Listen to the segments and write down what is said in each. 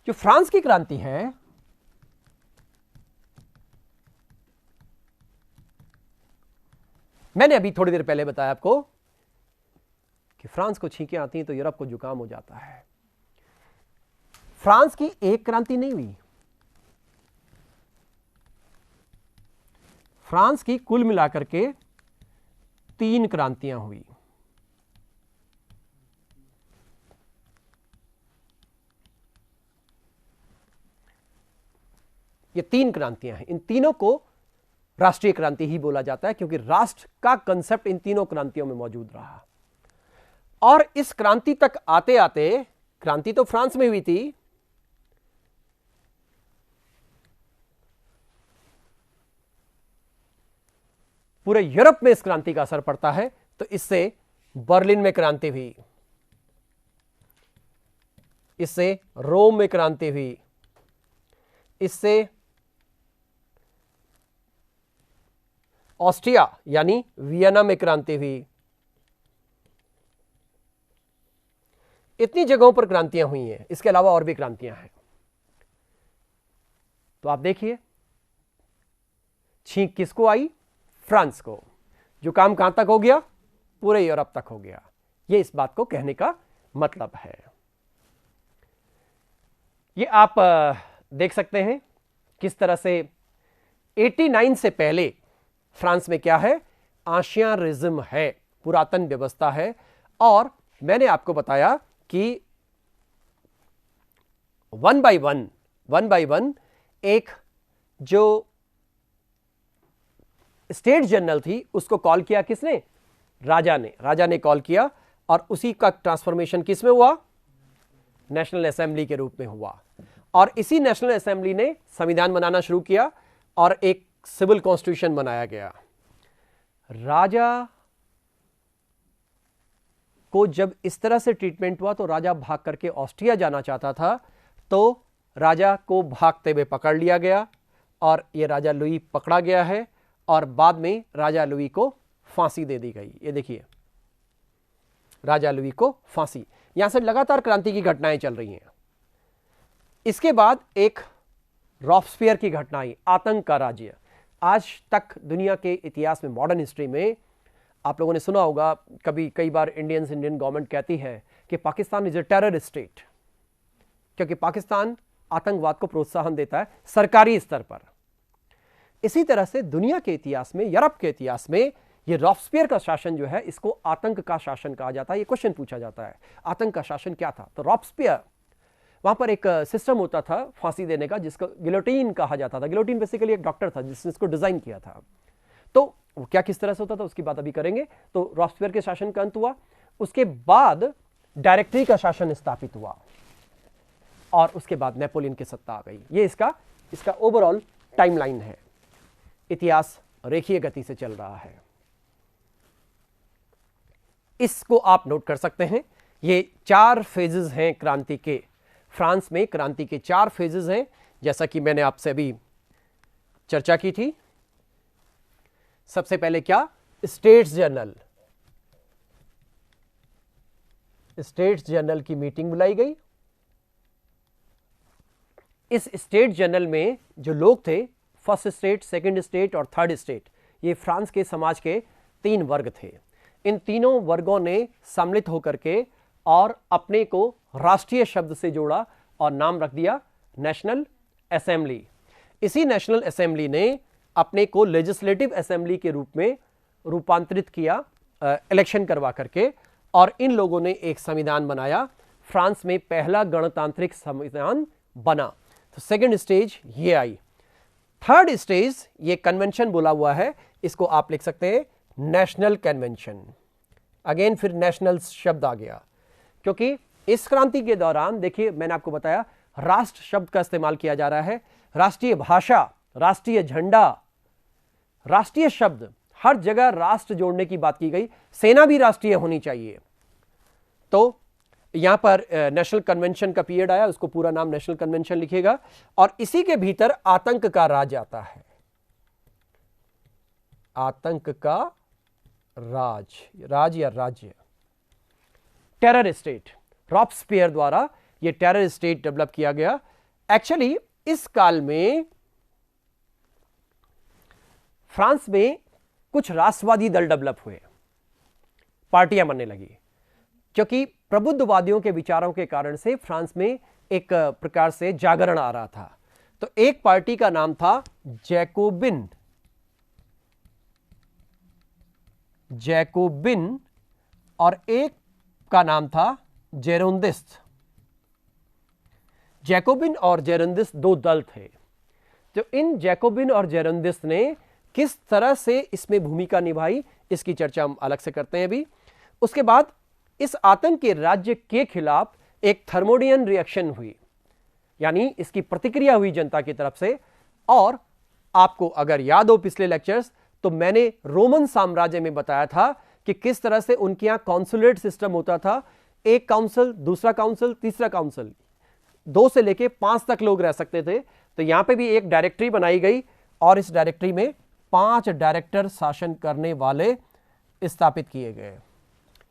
जो फ्रांस की क्रांति है, मैंने अभी थोड़ी देर पहले बताया आपको कि फ्रांस को छींकें आती हैं तो यूरोप को जुकाम हो जाता है। फ्रांस की एक क्रांति नहीं हुई, फ्रांस की कुल मिलाकर के 3 क्रांतियां हुई। ये 3 क्रांतियां हैं। इन तीनों को राष्ट्रीय क्रांति ही बोला जाता है क्योंकि राष्ट्र का कंसेप्ट इन तीनों क्रांतियों में मौजूद रहा। और इस क्रांति तक आते आते, क्रांति तो फ्रांस में हुई थी, पूरे यूरोप में इस क्रांति का असर पड़ता है। तो इससे बर्लिन में क्रांति हुई, इससे रोम में क्रांति हुई, इससे ऑस्ट्रिया यानी वियना में क्रांति हुई। इतनी जगहों पर क्रांतियां हुई हैं। इसके अलावा और भी क्रांतियां हैं। तो आप देखिए, छींक किसको आई? फ्रांस को। जो काम कहां तक हो गया? पूरे यूरोप तक हो गया। यह इस बात को कहने का मतलब है। ये आप देख सकते हैं किस तरह से 89 से पहले फ्रांस में क्या है? आंशियारिज्म है, पुरातन व्यवस्था है। और मैंने आपको बताया कि वन बाय वन एक जो स्टेट जनरल थी उसको कॉल किया किसने? राजा ने कॉल किया। और उसी का ट्रांसफॉर्मेशन किस में हुआ? नेशनल असेंबली के रूप में हुआ। और इसी नेशनल असेंबली ने संविधान बनाना शुरू किया और एक सिविल कॉन्स्टिट्यूशन बनाया गया। राजा को जब इस तरह से ट्रीटमेंट हुआ तो राजा भाग करके ऑस्ट्रिया जाना चाहता था, तो राजा को भागते हुए पकड़ लिया गया और यह राजा लुई पकड़ा गया है और बाद में राजा लुई को फांसी दे दी गई। ये देखिए, राजा लुई को फांसी। यहां से लगातार क्रांति की घटनाएं चल रही हैं। इसके बाद एक रॉबस्पियर की घटना आई, आतंक का राज्य। आज तक दुनिया के इतिहास में, मॉडर्न हिस्ट्री में, आप लोगों ने सुना होगा, कई बार इंडियन गवर्नमेंट कहती है कि Pakistan is a terror state, क्योंकि पाकिस्तान आतंकवाद को प्रोत्साहन देता है सरकारी स्तर पर। इसी तरह से दुनिया के इतिहास में, यूरोप के इतिहास में, ये रॉबस्पियर का शासन जो है इसको आतंक का शासन कहा जाता है। ये क्वेश्चन पूछा जाता है, आतंक का शासन क्या था? तो रॉबस्पियर, वहां पर एक सिस्टम होता था फांसी देने का जिसको गिलोटीन कहा जाता था। गिलोटीन बेसिकली एक डॉक्टर था जिसने इसको डिजाइन किया था। तो वो क्या किस तरह से होता था उसकी बात अभी करेंगे। तो रॉबस्पियर के शासन का अंत हुआ। उसके बाद डायरेक्टरी का शासन स्थापित हुआ और उसके बाद नेपोलियन की सत्ता आ गई। ये इसका ओवरऑल टाइमलाइन है। इतिहास रेखीय गति से चल रहा है, इसको आप नोट कर सकते हैं। ये 4 फेजेस हैं क्रांति के। फ्रांस में क्रांति के 4 फेजेस हैं, जैसा कि मैंने आपसे अभी चर्चा की थी। सबसे पहले क्या? स्टेट्स जनरल की मीटिंग बुलाई गई। इस स्टेट जनरल में जो लोग थे, फर्स्ट स्टेट, सेकंड स्टेट और थर्ड स्टेट, ये फ्रांस के समाज के 3 वर्ग थे। इन तीनों वर्गों ने सम्मिलित होकर के और अपने को राष्ट्रीय शब्द से जोड़ा और नाम रख दिया नेशनल असेंबली। इसी नेशनल असेंबली ने अपने को लेजिस्लेटिव असेंबली के रूप में रूपांतरित किया, इलेक्शन करवा करके, और इन लोगों ने एक संविधान बनाया। फ्रांस में पहला गणतांत्रिक संविधान बना। तो सेकंड स्टेज ये आई। थर्ड स्टेज ये कन्वेंशन बोला हुआ है, इसको आप लिख सकते हैं नेशनल कन्वेंशन। अगेन फिर नेशनल शब्द आ गया, क्योंकि इस क्रांति के दौरान देखिए मैंने आपको बताया राष्ट्र शब्द का इस्तेमाल किया जा रहा है। राष्ट्रीय भाषा, राष्ट्रीय झंडा, राष्ट्रीय शब्द, हर जगह राष्ट्र जोड़ने की बात की गई। सेना भी राष्ट्रीय होनी चाहिए। तो यहां पर नेशनल कन्वेंशन का पीरियड आया, उसको पूरा नाम नेशनल कन्वेंशन लिखेगा। और इसी के भीतर आतंक का राज आता है। आतंक का राज या राज्य, टेरर स्टेट। रॉबस्पियर द्वारा यह टेरर स्टेट डेवलप किया गया एक्चुअली इस काल में फ्रांस में कुछ राष्ट्रवादी दल डेवलप हुए, पार्टियां बनने लगी, क्योंकि प्रबुद्धवादियों के विचारों के कारण से फ्रांस में एक प्रकार से जागरण आ रहा था। तो एक पार्टी का नाम था जैकोबिन और एक का नाम था जेरोंदिस्ट। जैकोबिन और जेरोंदिस्ट दो दल थे। तो इन जैकोबिन और जेरोंदिस्ट ने किस तरह से इसमें भूमिका निभाई, इसकी चर्चा हम अलग से करते हैं अभी। उसके बाद इस आतंक के राज्य के खिलाफ एक थर्मोडियन रिएक्शन हुई, यानी इसकी प्रतिक्रिया हुई जनता की तरफ से। और आपको अगर याद हो पिछले लेक्चर्स, तो मैंने रोमन साम्राज्य में बताया था कि किस तरह से उनके यहां कॉन्सुलेट सिस्टम होता था, एक काउंसिल, दूसरा काउंसिल, तीसरा काउंसिल, 2 से लेके 5 तक लोग रह सकते थे। तो यहां पे भी एक डायरेक्टरी बनाई गई और इस डायरेक्टरी में 5 डायरेक्टर शासन करने वाले स्थापित किए गए।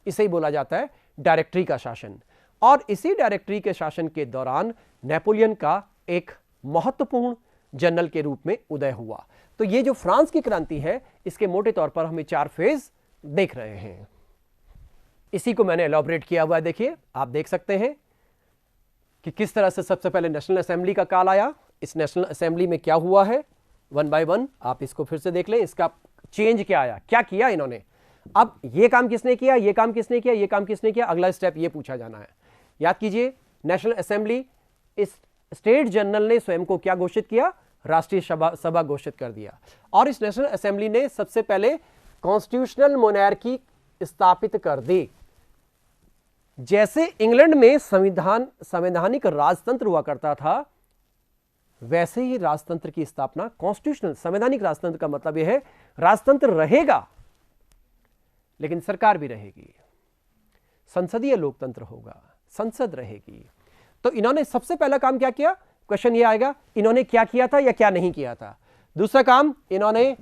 इसे ही बोला जाता है डायरेक्टरी का शासन। और इसी डायरेक्टरी के शासन के दौरान नेपोलियन का एक महत्वपूर्ण जनरल के रूप में उदय हुआ। तो ये जो फ्रांस की क्रांति है, इसके मोटे तौर पर हमें 4 फेज देख रहे हैं। इसी को मैंने एलॉबरेट किया हुआ है। देखिए, आप देख सकते हैं कि किस तरह से सबसे पहले नेशनल असेंबली का काल आया। इस नेशनल असेंबली में क्या हुआ है, 1 बाय 1 आप इसको फिर से देख लें। इसका चेंज क्या आया, क्या किया इन्होंने। अब ये काम किसने किया, ये काम किसने किया, ये काम किसने किया, अगला स्टेप ये पूछा जाना है। याद कीजिए, नेशनल असेंबली, इस स्टेट जनरल ने स्वयं को क्या घोषित किया, राष्ट्रीय सभा घोषित कर दिया। और इस नेशनल असेंबली ने सबसे पहले कॉन्स्टिट्यूशनल मोनार्की स्थापित कर दी। जैसे इंग्लैंड में संवैधानिक राजतंत्र हुआ करता था, वैसे ही राजतंत्र की स्थापना, कॉन्स्टिट्यूशनल संवैधानिक राजतंत्र का मतलब यह है राजतंत्र रहेगा लेकिन सरकार भी रहेगी, संसदीय लोकतंत्र होगा, संसद रहेगी। तो इन्होंने सबसे पहला काम क्या किया, क्वेश्चन ये आएगा, इन्होंने क्या किया था या क्या नहीं किया था। दूसरा काम, इन्होंने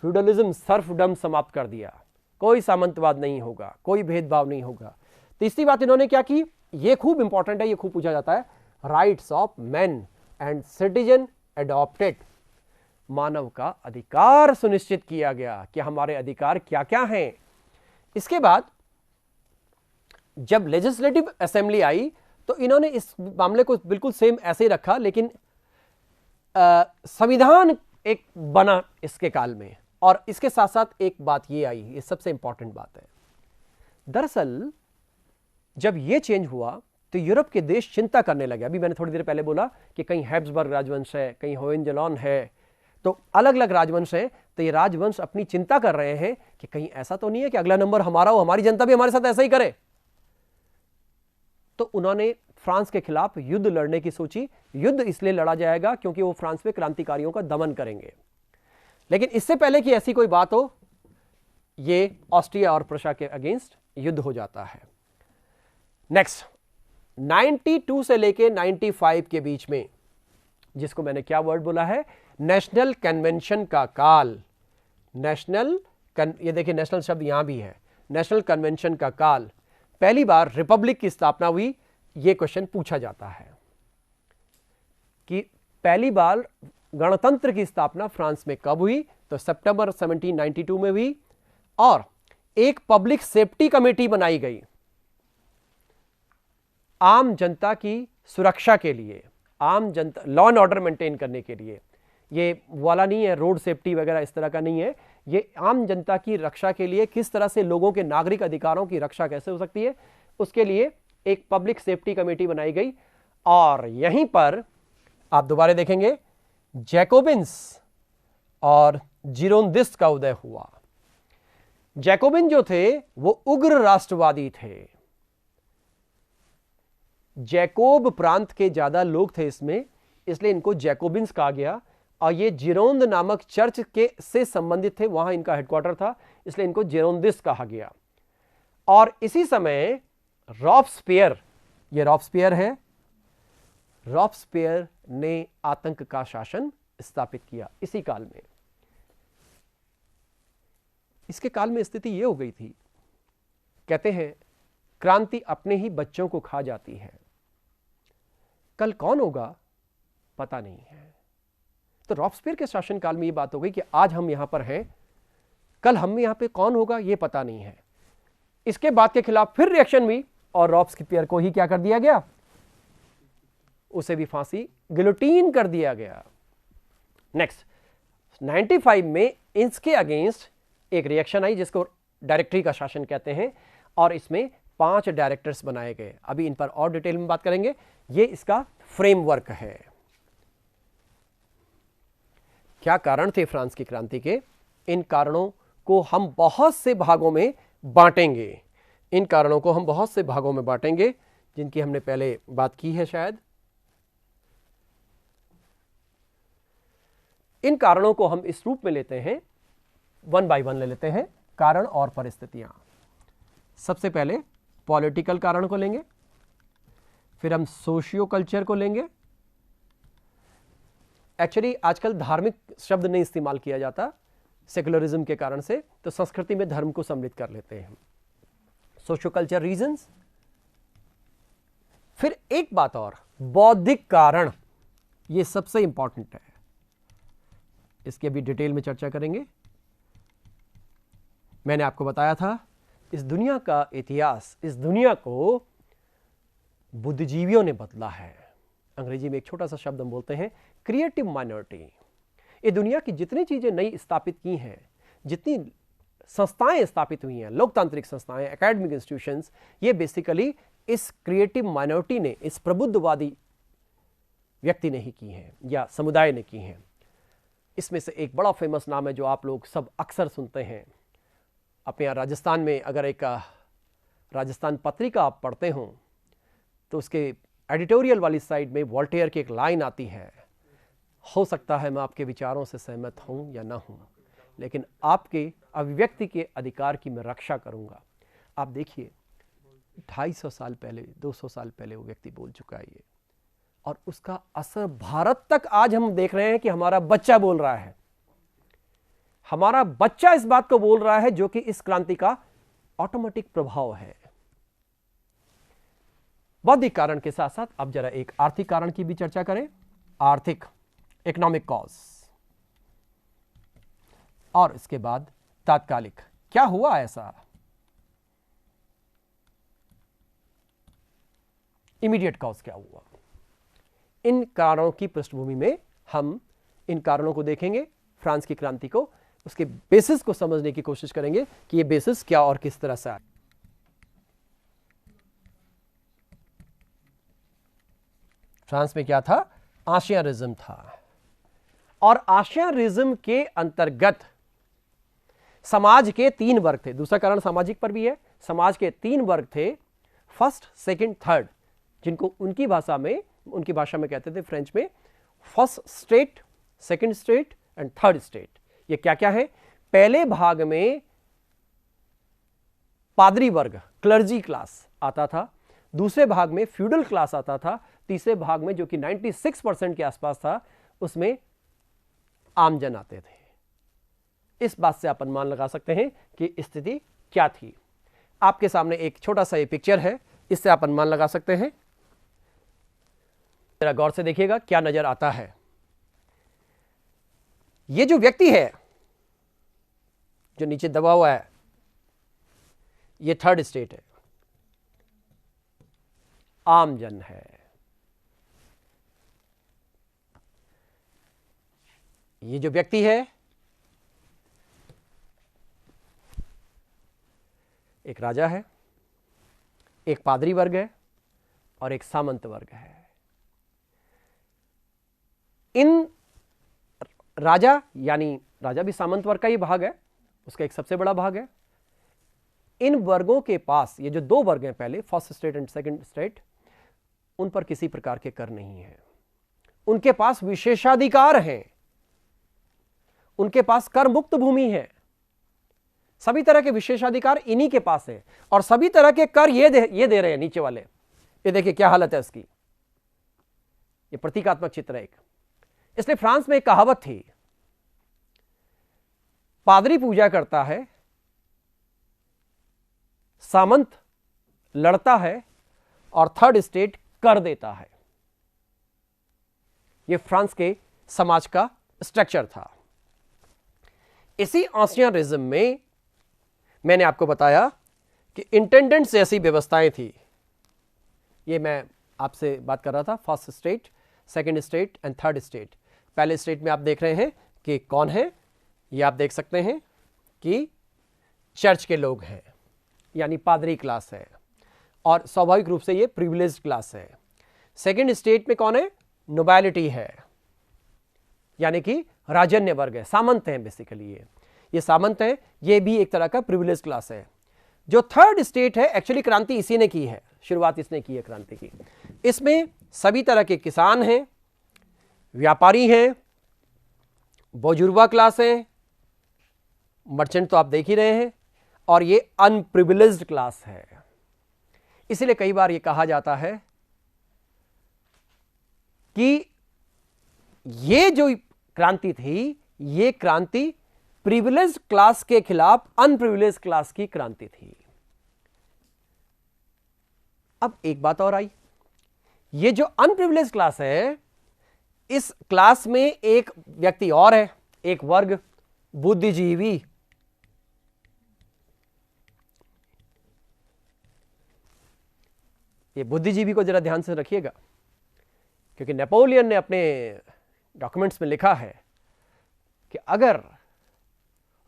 फ्यूडलिज्म, सर्फडम समाप्त कर दिया, कोई सामंतवाद नहीं होगा, कोई भेदभाव नहीं होगा। तीसरी बात इन्होंने क्या की, ये खूब इंपॉर्टेंट है, ये खूब पूछा जाता है, rights of man and citizen adopted. मानव का अधिकार सुनिश्चित किया गया कि हमारे अधिकार क्या क्या हैं। इसके बाद जब लेजिस्लेटिव असेंबली आई तो इन्होंने इस मामले को बिल्कुल सेम ऐसे ही रखा, लेकिन संविधान एक बना इसके काल में। और इसके साथ साथ एक बात ये आई, ये सबसे इंपॉर्टेंट बात है। दरअसल जब ये चेंज हुआ तो यूरोप के देश चिंता करने लगे। अभी मैंने थोड़ी देर पहले बोला कि कहीं हैब्सबर्ग राजवंश है, कहीं होहेंजोलॉन है, तो अलग अलग राजवंश है। तो ये राजवंश अपनी चिंता कर रहे हैं कि कहीं ऐसा तो नहीं है कि अगला नंबर हमारा हो, हमारी जनता भी हमारे साथ ऐसा ही करे। तो उन्होंने फ्रांस के खिलाफ युद्ध लड़ने की सोची। युद्ध इसलिए लड़ा जाएगा क्योंकि वो फ्रांस में क्रांतिकारियों का दमन करेंगे। लेकिन इससे पहले कि ऐसी कोई बात हो, ये ऑस्ट्रिया और प्रशा के अगेंस्ट युद्ध हो जाता है। नेक्स्ट, 92 से लेके 95 के बीच में, जिसको मैंने क्या वर्ड बोला है, नेशनल कन्वेंशन का काल। ये देखिए नेशनल शब्द यहां भी है, नेशनल कन्वेंशन का काल। पहली बार रिपब्लिक की स्थापना हुई। यह क्वेश्चन पूछा जाता है कि पहली बार गणतंत्र की स्थापना फ्रांस में कब हुई, तो सितंबर 1792 में हुई। और एक पब्लिक सेफ्टी कमेटी बनाई गई आम जनता की सुरक्षा के लिए, आम जनता, लॉ एंड ऑर्डर मेंटेन करने के लिए। ये वाला नहीं है रोड सेफ्टी वगैरह इस तरह का नहीं है, ये आम जनता की रक्षा के लिए, किस तरह से लोगों के नागरिक अधिकारों की रक्षा कैसे हो सकती है, उसके लिए एक पब्लिक सेफ्टी कमेटी बनाई गई। और यहीं पर आप दोबारा देखेंगे जैकोबिन्स और जिरोंदिस्ट का उदय हुआ। जैकोबिन जो थे वो उग्र राष्ट्रवादी थे। जैकोब प्रांत के ज्यादा लोग थे इसमें, इसलिए इनको जैकोबिन्स कहा गया। और ये जिरोंद नामक चर्च के से संबंधित थे, वहां इनका हेडक्वार्टर था, इसलिए इनको जिरोंदिस्ट कहा गया। और इसी समय रॉब्सपियर, ये रॉब्सपियर है, रॉब्सपियर ने आतंक का शासन स्थापित किया इसी काल में। इसके काल में स्थिति यह हो गई थी, कहते हैं क्रांति अपने ही बच्चों को खा जाती है। कल कौन होगा पता नहीं है। तो रॉब्सपियर के शासनकाल में ये बात हो गई कि आज हम यहां पर हैं, कल हम यहां पे कौन होगा ये पता नहीं है। इसके बाद के खिलाफ फिर रिएक्शन हुई और रॉब्सपियर को ही क्या कर दिया गया, उसे भी फांसी, गिलोटीन कर दिया गया। नेक्स्ट 95 में इसके अगेंस्ट एक रिएक्शन आई जिसको डायरेक्टरी का शासन कहते हैं, और इसमें 5 डायरेक्टर्स बनाए गए। अभी इन पर और डिटेल में बात करेंगे। ये इसका फ्रेमवर्क है। क्या कारण थे फ्रांस की क्रांति के, इन कारणों को हम बहुत से भागों में बांटेंगे। इन कारणों को हम बहुत से भागों में बांटेंगे जिनकी हमने पहले बात की है शायद। इन कारणों को हम इस रूप में लेते हैं, 1 बाय 1 ले लेते हैं। कारण और परिस्थितियां। सबसे पहले पॉलिटिकल कारण को लेंगे, फिर हम सोशियो कल्चर को लेंगे। एक्चुअली आजकल धार्मिक शब्द नहीं इस्तेमाल किया जाता सेकुलरिज्म के कारण से, तो संस्कृति में धर्म को सम्मिलित कर लेते हैं। सोशियो कल्चर रीजंस, फिर एक बात और, बौद्धिक कारण। यह सबसे इंपॉर्टेंट है, इसकी अभी डिटेल में चर्चा करेंगे। मैंने आपको बताया था इस दुनिया का इतिहास, इस दुनिया को बुद्धिजीवियों ने बदला है। अंग्रेजी में एक छोटा सा शब्द हम बोलते हैं क्रिएटिव माइनॉरिटी। ये दुनिया की जितनी चीजें नई स्थापित की हैं, जितनी संस्थाएं स्थापित हुई हैं, लोकतांत्रिक संस्थाएं, एकेडमिक इंस्टीट्यूशंस, ये बेसिकली इस क्रिएटिव माइनॉरिटी ने, इस प्रबुद्धवादी व्यक्ति ने ही की हैं या समुदाय ने की हैं। इसमें से एक बड़ा फेमस नाम है जो आप लोग सब अक्सर सुनते हैं। अपने यहाँ राजस्थान में अगर एक राजस्थान पत्रिका आप पढ़ते हो तो उसके एडिटोरियल वाली साइड में वॉल्टेयर की एक लाइन आती है, हो सकता है मैं आपके विचारों से सहमत हूं या ना हूं, लेकिन आपके अभिव्यक्ति के अधिकार की मैं रक्षा करूंगा। आप देखिए 250 साल पहले, 200 साल पहले वो व्यक्ति बोल चुका है ये, और उसका असर भारत तक आज हम देख रहे हैं कि हमारा बच्चा बोल रहा है। हमारा बच्चा इस बात को बोल रहा है, जो कि इस क्रांति का ऑटोमेटिक प्रभाव है। बौद्धिक कारण के साथ साथ अब जरा एक आर्थिक कारण की भी चर्चा करें। आर्थिक, इकोनॉमिक कॉज, और इसके बाद तात्कालिक, क्या हुआ ऐसा, इमीडिएट कॉज क्या हुआ। इन कारणों की पृष्ठभूमि में हम इन कारणों को देखेंगे, फ्रांस की क्रांति को, उसके बेसिस को समझने की कोशिश करेंगे कि ये बेसिस क्या और किस तरह से आए। फ्रांस में क्या था, आशियानिज्म था, और आशियानिज्म के अंतर्गत समाज के 3 वर्ग थे। दूसरा कारण सामाजिक पर भी है। समाज के 3 वर्ग थे, फर्स्ट, सेकंड, थर्ड, जिनको उनकी भाषा में कहते थे फ्रेंच में first state, second state and third state. ये क्या क्या है? पहले भाग में पादरी वर्ग, क्लर्जी क्लास आता था, दूसरे भाग में फ्यूडल क्लास आता था, तीसरे भाग में जो कि 96% के आसपास था, उसमें आमजन आते थे। इस बात से आप अनुमान लगा सकते हैं कि स्थिति क्या थी। आपके सामने एक छोटा सा ये पिक्चर है, इससे आप अनुमान लगा सकते हैं। जरा गौर से देखिएगा क्या नजर आता है। ये जो व्यक्ति है जो नीचे दबा हुआ है, ये थर्ड स्टेट है, आमजन है। ये जो व्यक्ति है एक राजा है, एक पादरी वर्ग है और एक सामंत वर्ग है। इन राजा, यानी राजा भी सामंत वर्ग का ही भाग है, उसका एक सबसे बड़ा भाग है। इन वर्गों के पास, ये जो 2 वर्ग हैं पहले, first state and second state, उन पर किसी प्रकार के कर नहीं है। उनके पास विशेषाधिकार हैं, उनके पास कर मुक्त भूमि है, सभी तरह के विशेषाधिकार इन्हीं के पास है, और सभी तरह के कर ये दे रहे हैं नीचे वाले। ये देखिए क्या हालत है उसकी। ये प्रतीकात्मक चित्र है एक। इसलिए फ्रांस में एक कहावत थी, पादरी पूजा करता है, सामंत लड़ता है और थर्ड स्टेट कर देता है। ये फ्रांस के समाज का स्ट्रक्चर था। इसी ऑस्ट्रियनिज्म में मैंने आपको बताया कि इंटेंडेंट्स जैसी व्यवस्थाएं थी। ये मैं आपसे बात कर रहा था, first state, second state and third state. पहले स्टेट में आप देख रहे हैं कि कौन है, ये आप देख सकते हैं कि चर्च के लोग हैं, यानी पादरी क्लास है, और स्वाभाविक रूप से ये प्रिविलेज्ड क्लास है। सेकंड स्टेट में कौन है? नोबिलिटी है, यानी कि राजन्य वर्ग है, सामंत हैं बेसिकली। ये सामंत है, ये भी एक तरह का प्रिविलेज क्लास है। जो थर्ड स्टेट है, एक्चुअली क्रांति इसी ने की है, शुरुआत इसने की है क्रांति की। इसमें सभी तरह के किसान हैं, व्यापारी हैं, बुजुर्गा क्लास हैं, मर्चेंट तो आप देख ही रहे हैं, और ये अनप्रिविलेज्ड क्लास है। इसलिए कई बार ये कहा जाता है कि ये जो क्रांति थी, ये क्रांति प्रिविलेज्ड क्लास के खिलाफ अनप्रिविलेज्ड क्लास की क्रांति थी। अब एक बात और आई, ये जो अनप्रिविलेज्ड क्लास है, इस क्लास में एक व्यक्ति और है, एक वर्ग, बुद्धिजीवी। ये बुद्धिजीवी को जरा ध्यान से रखिएगा, क्योंकि नेपोलियन ने अपने डॉक्यूमेंट्स में लिखा है कि अगर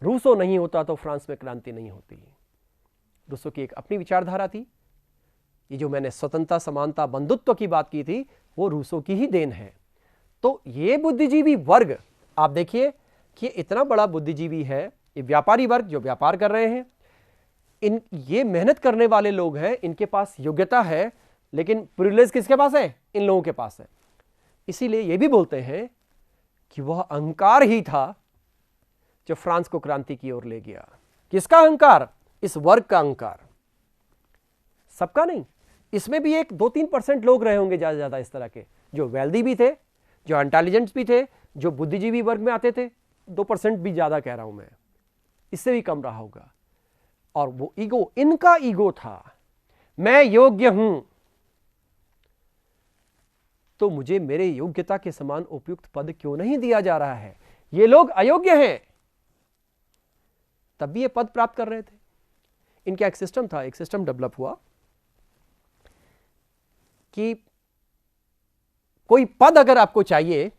रूसो नहीं होता तो फ्रांस में क्रांति नहीं होती। रूसो की एक अपनी विचारधारा थी। ये जो मैंने स्वतंत्रता, समानता, बंधुत्व की बात की थी, वो रूसो की ही देन है। तो ये बुद्धिजीवी वर्ग, आप देखिए कि इतना बड़ा बुद्धिजीवी है, ये व्यापारी वर्ग जो व्यापार कर रहे हैं, ये मेहनत करने वाले लोग हैं, इनके पास योग्यता है, लेकिन प्रिविलेज किसके पास है? इन लोगों के पास है। इसीलिए ये भी बोलते हैं कि वह अहंकार ही था जो फ्रांस को क्रांति की ओर ले गया। किसका अहंकार? इस वर्ग का अहंकार, सबका नहीं। इसमें भी एक 2-3% लोग रहे होंगे ज्यादा ज्यादा इस तरह के, जो वेल्दी भी थे, जो इंटेलिजेंट्स भी थे, जो बुद्धिजीवी वर्ग में आते थे। 2% भी ज्यादा कह रहा हूं मैं, इससे भी कम रहा होगा। और वो ईगो, इनका ईगो था, मैं योग्य हूं तो मुझे मेरे योग्यता के समान उपयुक्त पद क्यों नहीं दिया जा रहा है? ये लोग अयोग्य हैं, तब भी ये पद प्राप्त कर रहे थे। इनका एक सिस्टम था, एक सिस्टम डेवलप हुआ कि कोई पद अगर आपको चाहिए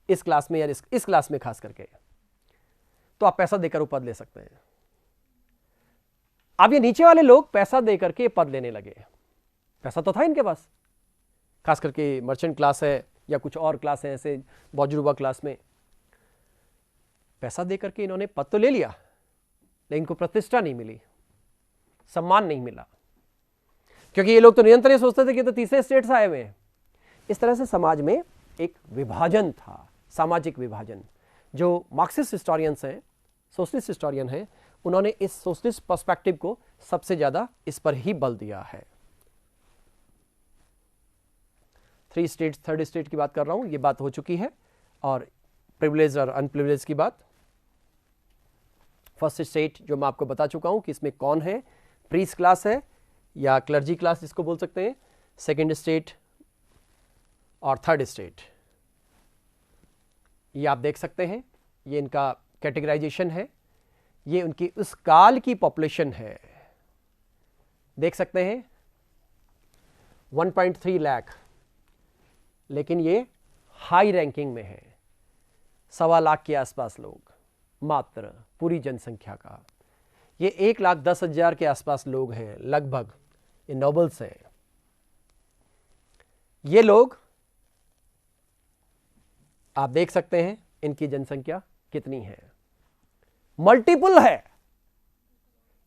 इस क्लास में या इस क्लास में खास करके, तो आप पैसा देकर वो पद ले सकते हैं। अब ये नीचे वाले लोग पैसा देकर के पद लेने लगे। पैसा तो था इनके पास, खास करके मर्चेंट क्लास है या कुछ और क्लास है ऐसे बौजुर्बा क्लास में, पैसा देकर के इन्होंने पद तो ले लिया, लेकिन इनको प्रतिष्ठा नहीं मिली, सम्मान नहीं मिला, क्योंकि ये लोग तो निरंतर ये सोचते थे कि तो तीसरे स्टेट से आए हुए हैं। इस तरह से समाज में एक विभाजन था, सामाजिक विभाजन। जो मार्क्सिस्ट हिस्टोरियंस हैं, सोशलिस्ट हिस्टोरियन हैं, उन्होंने इस सोशलिस्ट पर्सपेक्टिव को सबसे ज्यादा इस पर ही बल दिया है। 3 स्टेट, थर्ड स्टेट की बात कर रहा हूं, ये बात हो चुकी है, और प्रिविलेज और अनप्रिविलेज की बात। फर्स्ट स्टेट जो मैं आपको बता चुका हूं कि इसमें कौन है, प्रीस्ट क्लास है या क्लर्जी क्लास जिसको बोल सकते हैं। सेकंड स्टेट और थर्ड स्टेट, ये आप देख सकते हैं, ये इनका कैटेगराइजेशन है, ये उनकी उस काल की पॉपुलेशन है। देख सकते हैं 1.3 लाख, लेकिन ये हाई रैंकिंग में है, 1.25 लाख के आसपास लोग मात्र पूरी जनसंख्या का। ये 1,10,000 के आसपास लोग हैं लगभग, ये नोबल्स हैं। ये लोग आप देख सकते हैं इनकी जनसंख्या कितनी है, मल्टीपल है,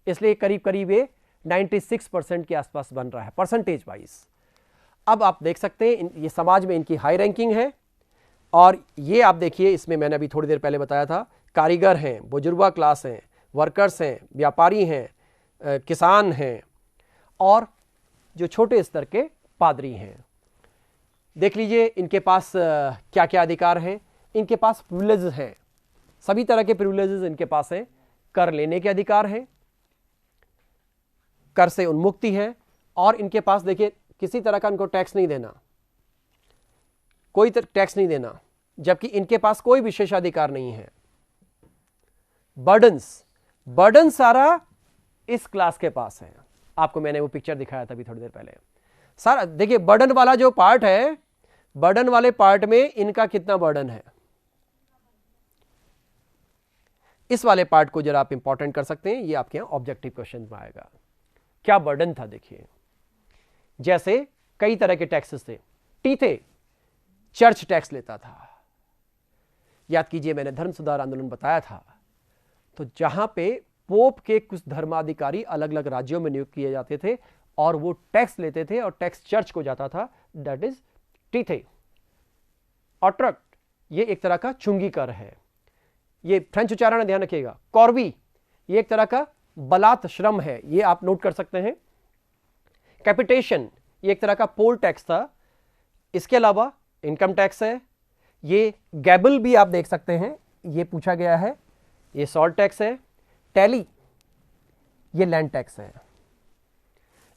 इसलिए करीब करीब ये 96% के आसपास बन रहा है परसेंटेज वाइज। अब आप देख सकते हैं ये समाज में इनकी हाई रैंकिंग है, और ये आप देखिए, इसमें मैंने अभी थोड़ी देर पहले बताया था, कारीगर हैं, बुजुर्गा क्लास हैं, वर्कर्स हैं, व्यापारी हैं, किसान हैं, और जो छोटे स्तर के पादरी हैं। देख लीजिए इनके पास क्या क्या अधिकार हैं। इनके पास प्रिविलेजेस हैं, सभी तरह के प्रिविलेजेस इनके पास हैं। कर लेने के अधिकार हैं, कर से उन्मुक्ति है, और इनके पास देखिए किसी तरह का इनको टैक्स नहीं देना, कोई टैक्स नहीं देना, जबकि इनके पास कोई विशेषाधिकार नहीं है। बर्डन सारा इस क्लास के पास है। आपको मैंने वो पिक्चर दिखाया था अभी थोड़ी देर पहले। सारा देखिए, बर्डन वाला जो पार्ट है, बर्डन वाले पार्ट में इनका कितना बर्डन है, इस वाले पार्ट को जरा आप इंपॉर्टेंट कर सकते हैं। ये आपके यहां ऑब्जेक्टिव क्वेश्चन में आएगा। क्या बर्डन था देखिए, जैसे कई तरह के टैक्सेस थे। टीथे चर्च टैक्स लेता था। याद कीजिए, मैंने धर्म सुधार आंदोलन बताया था, तो जहां पे पोप के कुछ धर्माधिकारी अलग अलग राज्यों में नियुक्त किए जाते थे और वो टैक्स लेते थे और टैक्स चर्च को जाता था, दैट इज टीथे। ऑट्रक्ट, ये एक तरह का चुंगी कर है। ये फ्रेंच उच्चारण ध्यान रखिएगा। कॉर्बी, ये एक तरह का बलात् श्रम है, ये आप नोट कर सकते हैं। कैपिटेशन, ये एक तरह का पोल टैक्स था। इसके अलावा इनकम टैक्स है। ये गैबल भी आप देख सकते हैं, ये पूछा गया है। ये सॉल्ट टैक्स है। टैली, ये लैंड टैक्स है।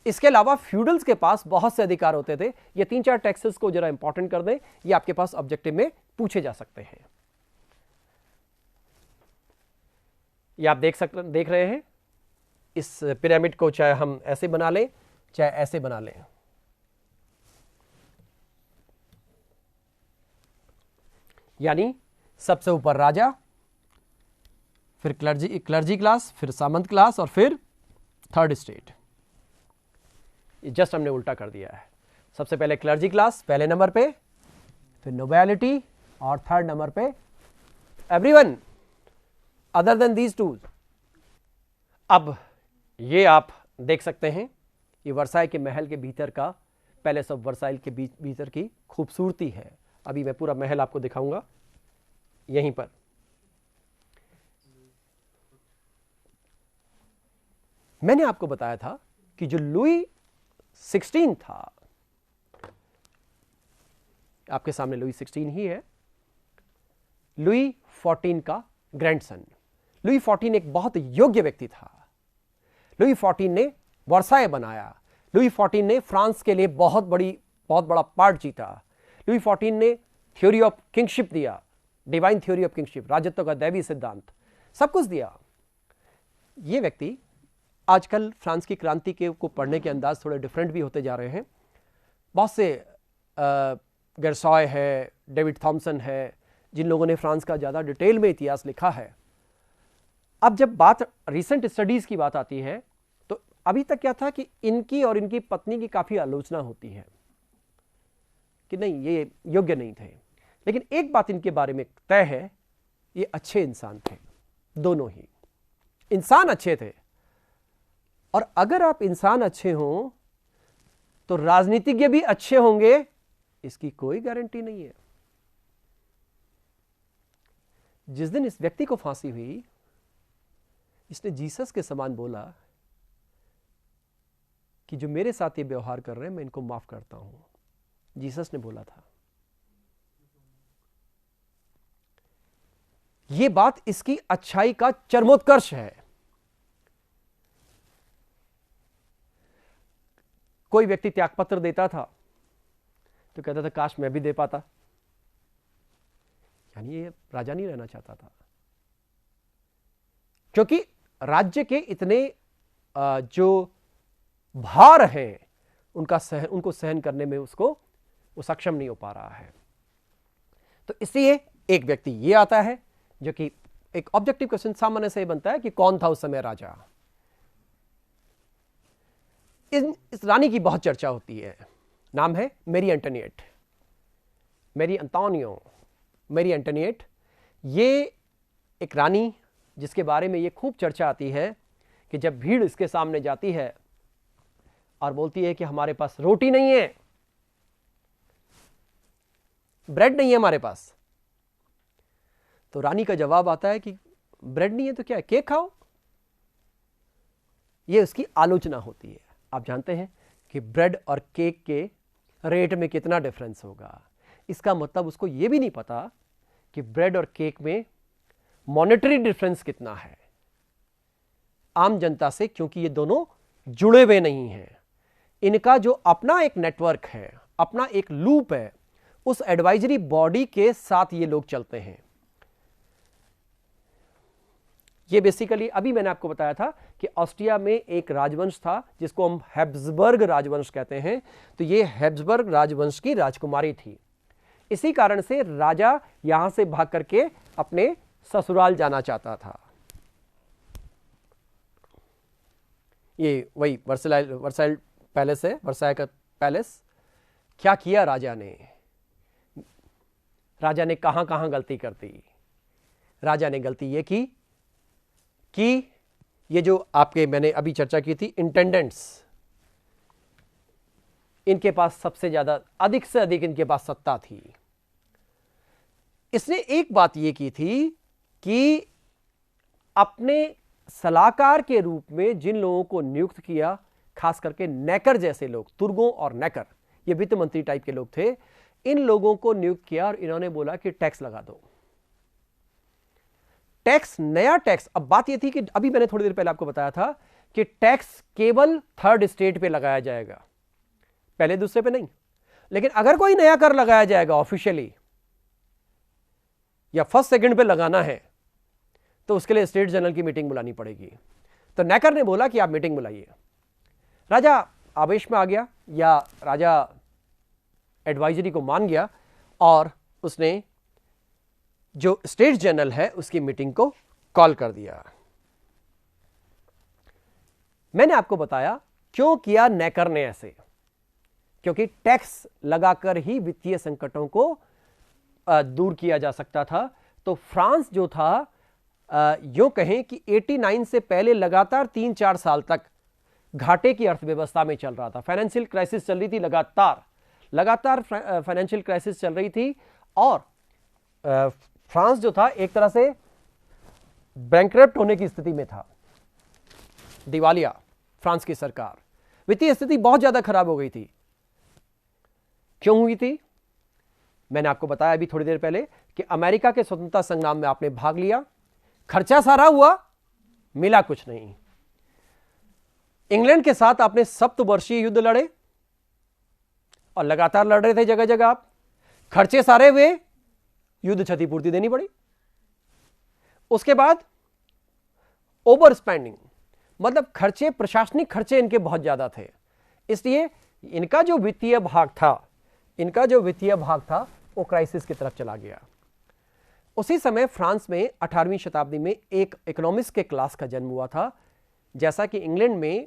इसके अलावा फ्यूडल्स के पास बहुत से अधिकार होते थे। ये 3-4 टैक्सेस को जरा इंपॉर्टेंट कर दें, ये आपके पास ऑब्जेक्टिव में पूछे जा सकते हैं। ये आप देख रहे हैं इस पिरामिड को, चाहे हम ऐसे बना लें चाहे ऐसे बना लें। यानी सबसे ऊपर राजा, फिर क्लर्जी क्लास, फिर सामंत क्लास और फिर थर्ड स्टेट। जस्ट हमने उल्टा कर दिया है। सबसे पहले क्लर्जी क्लास पहले नंबर पे, फिर नोबिलिटी और थर्ड नंबर पे everyone other than these two. अब ये आप देख सकते हैं, ये वर्साई के महल के भीतर का, पैलेस ऑफ वर्साइल के भीतर की खूबसूरती है। अभी मैं पूरा महल आपको दिखाऊंगा यहीं पर। मैंने आपको बताया था कि जो लुई 16 था, आपके सामने लुई 16 ही है, लुई 14 का ग्रैंडसन। लुई 14 एक बहुत योग्य व्यक्ति था। लुई 14 ने वर्साय बनाया। लुई 14 ने फ्रांस के लिए बहुत बड़ा पार्ट जीता। लुई 14 ने थ्योरी ऑफ किंगशिप दिया, डिवाइन थ्योरी ऑफ किंगशिप, राजत्व का दैवी सिद्धांत, सब कुछ दिया। ये व्यक्ति आजकल फ्रांस की क्रांति के को पढ़ने के अंदाज थोड़े डिफरेंट भी होते जा रहे हैं। बहुत से गर्सॉय है, डेविड थॉमसन है, जिन लोगों ने फ्रांस का ज़्यादा डिटेल में इतिहास लिखा है। अब जब बात रिसेंट स्टडीज़ की बात आती है, तो अभी तक क्या था कि इनकी और इनकी पत्नी की काफ़ी आलोचना होती है कि नहीं, ये योग्य नहीं थे। लेकिन एक बात इनके बारे में तय है, ये अच्छे इंसान थे। दोनों ही इंसान अच्छे थे। और अगर आप इंसान अच्छे हों तो राजनीतिज्ञ भी अच्छे होंगे, इसकी कोई गारंटी नहीं है। जिस दिन इस व्यक्ति को फांसी हुई, इसने जीसस के समान बोला कि जो मेरे साथ ये व्यवहार कर रहे हैं मैं इनको माफ करता हूं। जीसस ने बोला था। यह बात इसकी अच्छाई का चरमोत्कर्ष है। कोई व्यक्ति त्यागपत्र देता था तो कहता था काश मैं भी दे पाता। यानी ये राजा नहीं रहना चाहता था, क्योंकि राज्य के इतने जो भार हैं उनको सहन करने में वो सक्षम नहीं हो पा रहा है। तो इसलिए एक व्यक्ति ये आता है जो कि एक ऑब्जेक्टिव क्वेश्चन सामान्य से बनता है कि कौन था उस समय राजा। इस रानी की बहुत चर्चा होती है। नाम है Mary Antoinette, Mary Antonio, Mary Antoinette. ये एक रानी जिसके बारे में ये खूब चर्चा आती है कि जब भीड़ इसके सामने जाती है और बोलती है कि हमारे पास रोटी नहीं है, ब्रेड नहीं है हमारे पास, तो रानी का जवाब आता है कि ब्रेड नहीं है तो क्या है, केक खाओ। ये उसकी आलोचना होती है। आप जानते हैं कि ब्रेड और केक के रेट में कितना डिफरेंस होगा। इसका मतलब उसको यह भी नहीं पता कि ब्रेड और केक में मॉनेटरी डिफरेंस कितना है आम जनता से, क्योंकि ये दोनों जुड़े हुए नहीं हैं। इनका जो अपना एक नेटवर्क है, अपना एक लूप है, उस एडवाइजरी बॉडी के साथ ये लोग चलते हैं। ये बेसिकली अभी मैंने आपको बताया था कि ऑस्ट्रिया में एक राजवंश था जिसको हम हैब्सबर्ग राजवंश कहते हैं। तो ये हैब्सबर्ग राजवंश की राजकुमारी थी। इसी कारण से राजा यहां से भाग करके अपने ससुराल जाना चाहता था। ये वही वर्साइल पैलेस है, वर्साई का पैलेस। क्या किया राजा ने? राजा ने कहां कहां गलती कर दी? राजा ने गलती ये की कि ये जो आपके मैंने अभी चर्चा की थी इंटेंडेंट्स, इनके पास सबसे ज्यादा अधिक से अधिक इनके पास सत्ता थी। इसने एक बात ये की थी कि अपने सलाहकार के रूप में जिन लोगों को नियुक्त किया, खास करके नेकर जैसे लोग, तुर्गों और नेकर, ये वित्त मंत्री टाइप के लोग थे, इन लोगों को नियुक्त किया और इन्होंने बोला कि टैक्स लगा दो। टैक्स, नया टैक्स। अब बात यह थी कि अभी मैंने थोड़ी देर पहले आपको बताया था कि टैक्स केवल थर्ड स्टेट पे लगाया जाएगा, पहले दूसरे पे नहीं। लेकिन अगर कोई नया कर लगाया जाएगा ऑफिशियली या फर्स्ट सेकंड पे लगाना है तो उसके लिए स्टेट जनरल की मीटिंग बुलानी पड़ेगी। तो नेकर ने बोला कि आप मीटिंग बुलाइए। राजा आवेश में आ गया, या राजा एडवाइजरी को मान गया और उसने जो स्टेट जनरल है उसकी मीटिंग को कॉल कर दिया। मैंने आपको बताया क्यों किया नेकर ने ऐसे, क्योंकि टैक्स लगाकर ही वित्तीय संकटों को दूर किया जा सकता था। तो फ्रांस जो था, यूं कहें कि 89 से पहले लगातार 3-4 साल तक घाटे की अर्थव्यवस्था में चल रहा था। फाइनेंशियल क्राइसिस चल रही थी, लगातार फाइनेंशियल क्राइसिस चल रही थी। और फ्रांस जो था एक तरह से बैंकरप्ट होने की स्थिति में था, दिवालिया फ्रांस की सरकार, वित्तीय स्थिति बहुत ज्यादा खराब हो गई थी। क्यों हुई थी? मैंने आपको बताया अभी थोड़ी देर पहले कि अमेरिका के स्वतंत्रता संग्राम में आपने भाग लिया, खर्चा सारा हुआ, मिला कुछ नहीं। इंग्लैंड के साथ आपने सप्तवर्षीय युद्ध लड़े और लगातार लड़ रहे थे जगह जगह आप, खर्चे सारे हुए, युद्ध क्षतिपूर्ति देनी पड़ी। उसके बाद ओवर स्पेंडिंग, मतलब खर्चे, प्रशासनिक खर्चे इनके बहुत ज्यादा थे, इसलिए इनका जो वित्तीय भाग था वो क्राइसिस की तरफ चला गया। उसी समय फ्रांस में 18वीं शताब्दी में एक इकोनॉमिक्स के क्लास का जन्म हुआ था। जैसा कि इंग्लैंड में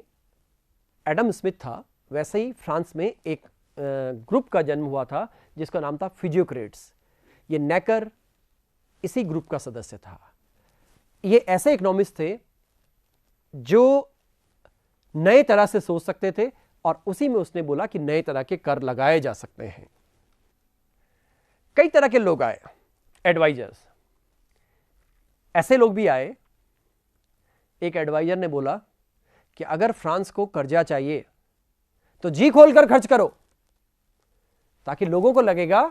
एडम स्मिथ था, वैसे ही फ्रांस में एक ग्रुप का जन्म हुआ था जिसका नाम था फिजियोक्रेट्स। ये नेकर इसी ग्रुप का सदस्य था। ये ऐसे इकोनॉमिस्ट थे जो नए तरह से सोच सकते थे और उसी में उसने बोला कि नए तरह के कर लगाए जा सकते हैं। कई तरह के लोग आए, एडवाइजर्स, ऐसे लोग भी आए। एक एडवाइजर ने बोला कि अगर फ्रांस को कर्जा चाहिए तो जी खोलकर खर्च करो, ताकि लोगों को लगेगा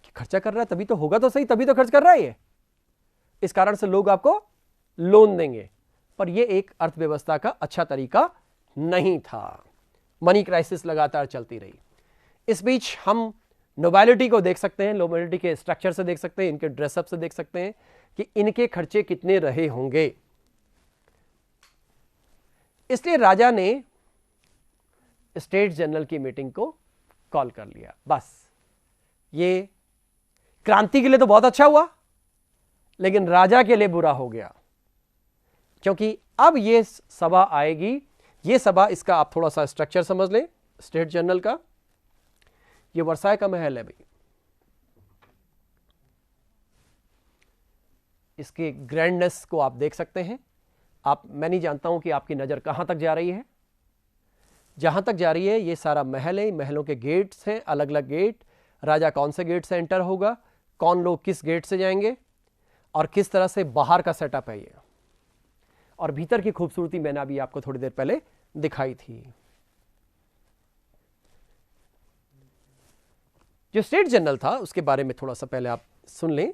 कि खर्चा कर रहा है तभी तो होगा, तो सही, तभी तो खर्च कर रहा है ये, इस कारण से लोग आपको लोन देंगे। पर यह एक अर्थव्यवस्था का अच्छा तरीका नहीं था। मनी क्राइसिस लगातार चलती रही। इस बीच हम नोबिलिटी को देख सकते हैं, नोबिलिटी के स्ट्रक्चर से देख सकते हैं, इनके ड्रेसअप से देख सकते हैं कि इनके खर्चे कितने रहे होंगे। इसलिए राजा ने स्टेट जनरल की मीटिंग को कॉल कर लिया। बस ये क्रांति के लिए तो बहुत अच्छा हुआ, लेकिन राजा के लिए बुरा हो गया, क्योंकि अब ये सभा आएगी। ये सभा, इसका आप थोड़ा सा स्ट्रक्चर समझ लें स्टेट जनरल का। ये वर्साई का महल है भाई, इसके ग्रैंडनेस को आप देख सकते हैं। मैं नहीं जानता हूं कि आपकी नजर कहां तक जा रही है। जहां तक जा रही है ये सारा महल है, महलों के गेट्स हैं, अलग अलग गेट। राजा कौन से गेट से एंटर होगा, कौन लोग किस गेट से जाएंगे, और किस तरह से बाहर का सेटअप है ये, और भीतर की खूबसूरती मैंने अभी आपको थोड़ी देर पहले दिखाई थी। जो स्टेट जनरल था उसके बारे में थोड़ा सा पहले आप सुन लें।